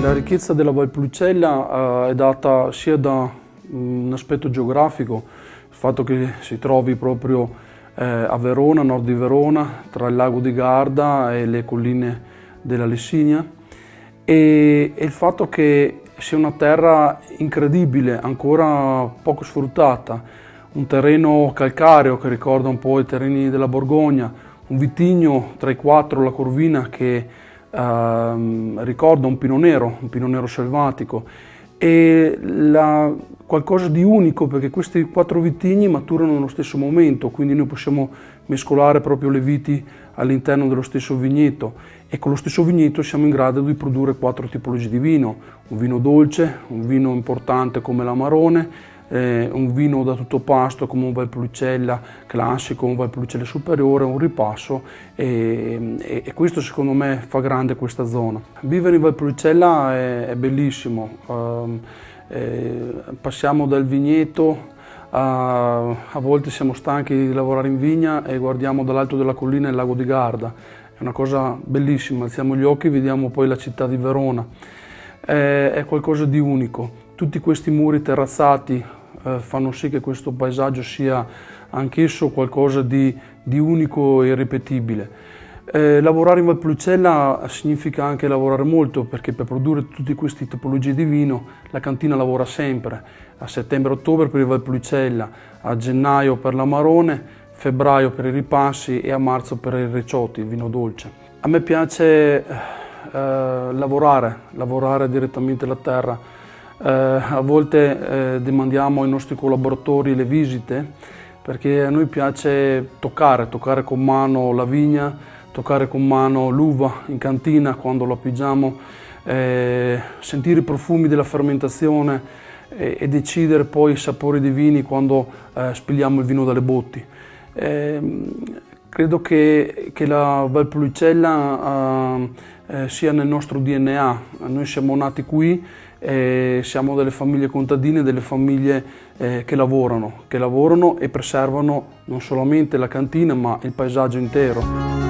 La ricchezza della Valpolicella è data sia da un aspetto geografico, il fatto che si trovi proprio a Verona, a nord di Verona, tra il lago di Garda e le colline della Lessinia, e il fatto che sia una terra incredibile, ancora poco sfruttata, un terreno calcareo che ricorda un po' i terreni della Borgogna, un vitigno tra i quattro, la Corvina, che ricorda un pino nero selvatico, e qualcosa di unico, perché questi quattro vitigni maturano nello stesso momento, quindi noi possiamo mescolare proprio le viti all'interno dello stesso vigneto, e con lo stesso vigneto siamo in grado di produrre quattro tipologie di vino: un vino dolce, un vino importante come l'Amarone, un vino da tutto pasto come un Valpolicella classico, un Valpolicella superiore, un ripasso, e questo secondo me fa grande questa zona. Vivere in Valpolicella è bellissimo, passiamo dal vigneto, a volte siamo stanchi di lavorare in vigna e guardiamo dall'alto della collina il lago di Garda, è una cosa bellissima, alziamo gli occhi e vediamo poi la città di Verona, è qualcosa di unico. Tutti questi muri terrazzati fanno sì che questo paesaggio sia anch'esso qualcosa di unico e irripetibile. Lavorare in Valpolicella significa anche lavorare molto, perché per produrre tutte queste tipologie di vino la cantina lavora sempre, a settembre-ottobre per il Valpolicella, a gennaio per l'Amarone, febbraio per i ripassi e a marzo per i Reciotti, il vino dolce. A me piace lavorare direttamente la terra. A volte demandiamo ai nostri collaboratori le visite, perché a noi piace toccare con mano la vigna, toccare con mano l'uva in cantina quando lo appoggiamo, sentire i profumi della fermentazione e decidere poi i sapori dei vini quando spilliamo il vino dalle botti. Credo che la Valpolicella sia nel nostro DNA, noi siamo nati qui, siamo delle famiglie contadine, delle famiglie che lavorano e preservano non solamente la cantina ma il paesaggio intero.